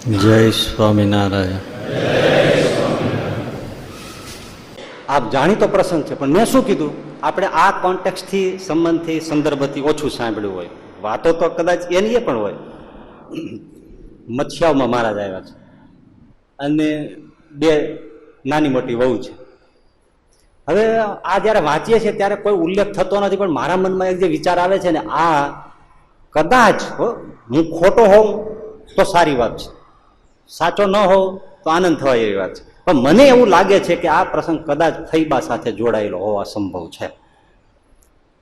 જય સ્વામિનારાયણ. આપ જાણીતો પ્રસંગ છે, પણ મેં શું કીધું, આપણે આ કોન્ટેક્સ્ટથી, સંબંધથી, સંદર્ભથી ઓછું સાંભળ્યું હોય. વાતો તો કદાચ એની પણ હોય. મચ્છિયાઓમાં મહારાજ આવ્યા છે અને બે નાની મોટી વહુ છે. હવે આ જયારે વાંચીએ છીએ ત્યારે કોઈ ઉલ્લેખ થતો નથી, પણ મારા મનમાં એક જે વિચાર આવે છે ને, આ કદાચ હું ખોટો હોઉં તો સારી વાત છે, સાચો ન હોઉં તો આનંદ થવાય એવી વાત છે. પણ મને એવું લાગે છે કે આ પ્રસંગ કદાચ ફૈબા સાથે જોડાયેલો હોવા સંભવ છે.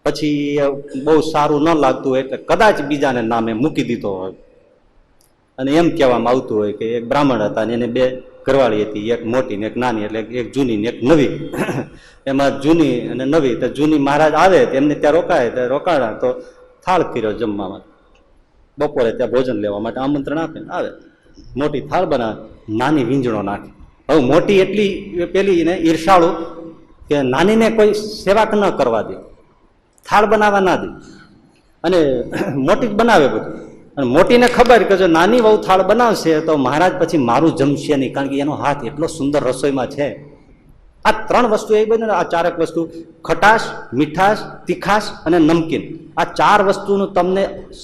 પછી બહુ સારું ન લાગતું હોય એટલે કદાચ બીજાને નામે મૂકી દીધો હોય. અને એમ કહેવામાં આવતું હોય કે એક બ્રાહ્મણ હતા અને એને બે ઘરવાળી હતી, એક મોટી ને એક નાની, એટલે એક જૂની ને એક નવી. એમાં જૂની અને નવી, તો જૂની મહારાજ આવે એમને ત્યાં રોકાય, તો રોકાણા તો થાળ કર્યો જમવામાં. બપોરે ત્યાં ભોજન લેવા માટે આમંત્રણ આપે, આવે મોટી થાળ બનાવે, નાની વીંજણો નાખે. હવે મોટી એટલી પેલી ને ઈર્ષાળુ કે નાનીને કોઈ સેવા ન કરવા દે, થાળ બનાવવા ના દે, અને મોટી જ બનાવે બધું. અને મોટીને ખબર કે જો નાની વહુ થાળ બનાવશે તો મહારાજ પછી મારું જમશે નહીં, કારણ કે એનો હાથ એટલો સુંદર રસોઈમાં છે. આ ત્રણ વસ્તુ એ બને, આ ચારક વસ્તુ, ખટાશ, મીઠાશ, તીખાશ અને નમકીન, આ ચાર વસ્તુનું તમને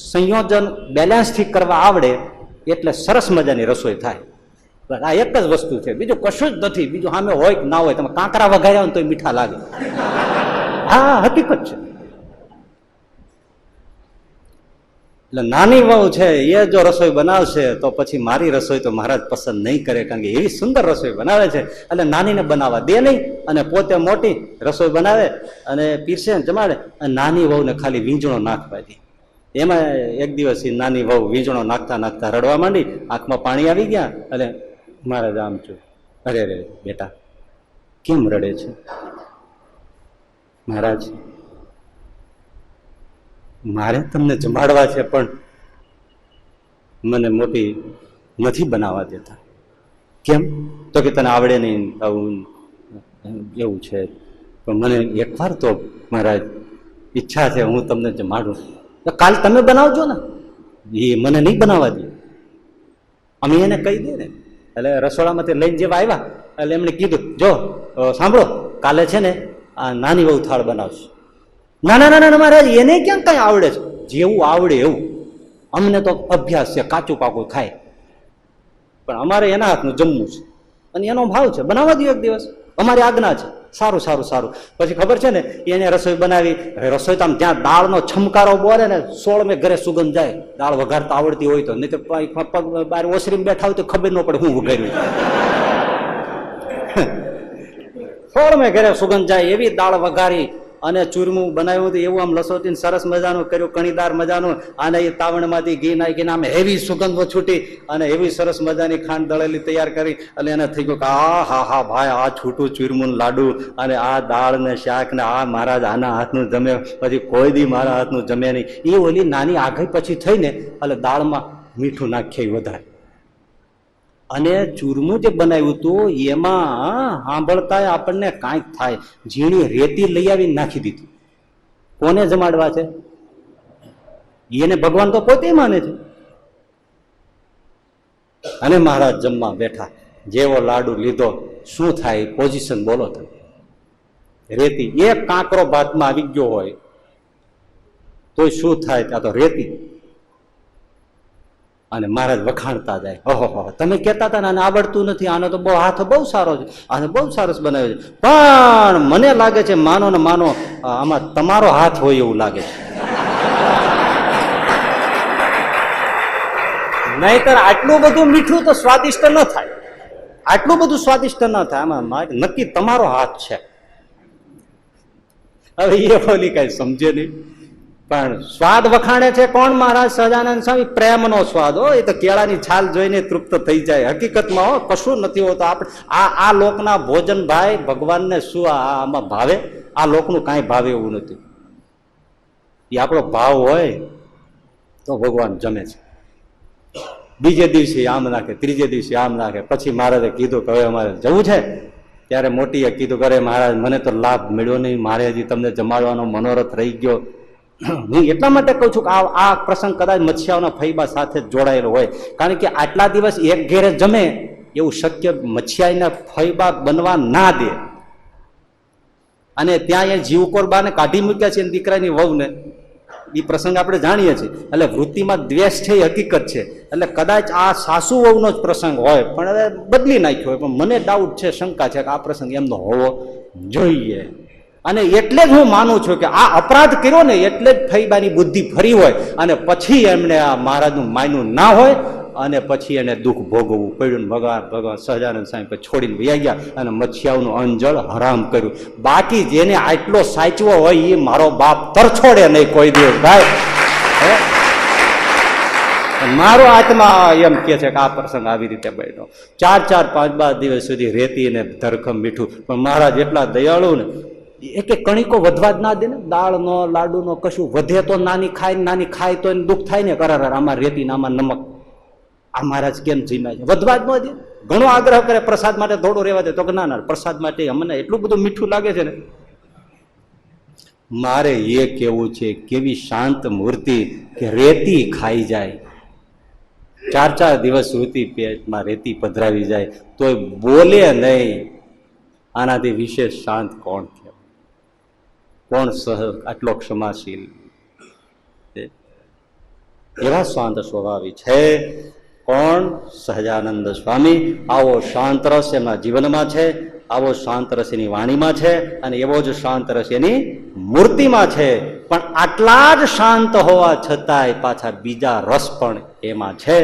સંયોજન બેલેન્સથી કરવા આવડે એટલે સરસ મજાની રસોઈ થાય. આ એક જ વસ્તુ છે, બીજું કશું જ નથી. બીજું સામે હોય કે ના હોય, તમે કાંકરા વઘાર્યા હોય તો મીઠા લાગે. હા, હકીકત છે. એટલે નાની વહુ છે એ જો રસોઈ બનાવશે તો પછી મારી રસોઈ તો મહારાજ પસંદ નહીં કરે, કારણ કે એવી સુંદર રસોઈ બનાવે છે. એટલે નાનીને બનાવવા દે નહીં, અને પોતે મોટી રસોઈ બનાવે અને પીરસે જમાડે, અને નાની વહુને ખાલી વીંજણો નાખવા દે. એમાં એક દિવસ નાની વહુ વીંજણો નાખતા નાખતા રડવા માંડી, આંખમાં પાણી આવી ગયા. અને મહારાજ આમ છું, અરે રે બેટા કેમ રડે છે? મહારાજ મારે તમને જમાડવા છે, પણ મને મોટી નથી બનાવવા દેતા. કેમ? તો કે તને આવડે નહીં, આવું એવું છે. પણ મને એકવાર તો મહારાજ ઈચ્છા છે, હું તમને જમાડું. તો કાલ તમે બનાવજો ને. એ મને નહીં બનાવવા દે. અમે એને કહી દઈએ ને. એટલે રસોડામાંથી લઈને જેવા આવ્યા એટલે એમણે કીધું, જો સાંભળો, કાલે છે ને આ નાની બહુ થાળ બનાવશે. ના ના ના ના મહારાજ, એને ક્યાં કઈ આવડે છે? જેવું આવડે એવું. અમને તો અભ્યાસ છે, કાચું પાકું ખાય, પણ અમારે એના હાથનું જમવું છે અને એનો ભાવ છે, બનાવવા દો એક દિવસ, અમારી આજ્ઞા છે. સારું સારું સારું. પછી ખબર છે ને, એને રસોઈ બનાવી. રસોઈ તો જ્યાં દાળનો છમકારો બોલે ને, 16 ઘરે સુગંધ જાય. દાળ વઘારતા આવડતી હોય તો, નહીં તો પગ બાર ઓસરીમાં બેઠા હોય તો ખબર ન પડે હું વઘાર્યું. 16 ઘરે સુગંધ જાય એવી દાળ વઘારી અને ચૂરમું બનાવ્યું હતું, એવું આમ લસોટીને સરસ મજાનું કર્યું, કણીદાર મજાનું. અને એ તાવણમાંથી ઘી નાખીને આમ હેવી સુગંધો છૂટી, અને એવી સરસ મજાની ખાંડ દળેલી તૈયાર કરી. અને એને થઈ ગયું કે આ હા હા ભાઈ, આ છૂટું ચૂરમું લાડુ અને આ દાળ ને શાક ને આ મહારાજ આના હાથનું જમે, પછી કોઈ દી મારા હાથનું જમે નહીં. એ ઓલી નાની આઘી પછી થઈને એટલે દાળમાં મીઠું નાખીએ વધારે. અને ચૂરમું જે બનાવ્યું હતું એમાં સાંભળતા આપણને કાંઈક થાય. ઝીણી રેતી લઈ આવીને નાખી દીધી. કોને જમાડવા છે? એને ભગવાન તો પોતે માને છે. અને મહારાજ જમવા બેઠા, જેવો લાડુ લીધો, શું થાય પોઝિશન બોલો તમે? રેતી એક કાંકરો ભાતમાં આવી ગયો હોય તો શું થાય? ત્યાં તો રેતી. અને મહારાજ વખાણતા જાય, ઓહો તમે કહેતા હતા ને આને આવડતું નથી, આનો તો બહુ હાથ બહુ સારો છે, આને બહુ સરસ બનાવે છે, પણ મને લાગે છે માનો ને માનો આમાં તમારો હાથ હોય એવું લાગે છે. નહીતર આટલું બધું મીઠું તો સ્વાદિષ્ટ ન થાય, આટલું બધું સ્વાદિષ્ટ ન થાય. આમાં નક્કી તમારો હાથ છે. હવે એ બોલી કઈ સમજે નહીં, પણ સ્વાદ વખાણે છે કોણ? મહારાજ સહજાનંદ સ્વામી. પ્રેમનો સ્વાદ હો, એ તો કેળાની છાલ જોઈને તૃપ્ત થઈ જાય. હકીકતમાં હો કશું નથી હોતું. આપણે આ લોકના ભોજન ભાઈ ભગવાનને શું આમાં ભાવે? આ લોકનું કાંઈ ભાવે એવું નથી. એ આપણો ભાવ હોય તો ભગવાન જમે છે. બીજે દિવસે આમ નાખે, ત્રીજે દિવસે આમ નાખે. પછી મહારાજે કીધું કે હવે અમારે જવું છે. ત્યારે મોટીએ કીધું, કરે મહારાજ મને તો લાભ મળ્યો નહીં, મારે હજી તમને જમાડવાનો મનોરથ રહી ગયો. હું એટલા માટે કહું છું કે આ પ્રસંગ કદાચ મત્સ્યાઓના ફૈબા સાથે જ જોડાયેલો હોય, કારણ કે આટલા દિવસ એક ઘેરે જમે એવું શક્ય મત્સ્યાઈના ફૈબા બનવા ના દે. અને ત્યાં એ જીવકોરબાને કાઢી મૂક્યા છે દીકરાની વહુને, એ પ્રસંગ આપણે જાણીએ છીએ. એટલે વૃત્તિમાં દ્વેષ છે એ હકીકત છે. એટલે કદાચ આ સાસુ વહુનો જ પ્રસંગ હોય, પણ હવે બદલી નાખ્યો હોય. પણ મને ડાઉટ છે, શંકા છે કે આ પ્રસંગ એમનો હોવો જોઈએ. અને એટલે જ હું માનું છું કે આ અપરાધ કર્યો ને એટલે જ ફૈબાની બુદ્ધિ ફરી હોય, અને પછી એમને આ મહારાજનું માયનું ના હોય, અને પછી એને દુઃખ ભોગવવું પડ્યું. ભગવાન સહજાનંદ સ્વામી છોડીને વયા ગયા અને મત્સ્યાઓનું અંજળ હરામ કર્યું. બાકી જેને આટલો સાચવો હોય એ મારો બાપ તરછોડે નહીં કોઈ દિવસ ભાઈ. મારો આત્મા એમ કે છે કે આ પ્રસંગ આવી રીતે બન્યો. 4-4, 5-5 દિવસ સુધી રેતી ને ધરખમ મીઠું. પણ મહારાજ એટલા દયાળુ ને, એક કણીકો વધવા જ ના દે ને. દાળ નો લાડુ નો કશું વધે તો નાની ખાય તો એને દુઃખ થાય ને. કરાર આમાં રેતી આમાં નમક, આ મહારાજ કેમ જીમ્યા છે? વધવા જ ન દે. ઘણો આગ્રહ કરે પ્રસાદ માટે થોડું રહેવા દે, તો કે ના પ્રસાદ માટે અમને એટલું બધું મીઠું લાગે છે ને. મારે એ કેવું છે, કેવી શાંત મૂર્તિ કે રેતી ખાઈ જાય, 4-4 દિવસ સુધી પેટમાં રેતી પધરાવી જાય તોય બોલે નહીં. આનાથી વિશેષ શાંત કોણ છે? કોણ આટલો ક્ષમાશીલ? એવા શાંત સ્વભાવી છે કોણ? સહજાનંદ સ્વામી. આવો શાંત રસ એમના જીવનમાં છે, આવો શાંત રસ એની વાણીમાં છે, અને એવો જ શાંત રસ એની મૂર્તિમાં છે. પણ આટલા જ શાંત હોવા છતાંય પાછા બીજા રસ પણ એમાં છે.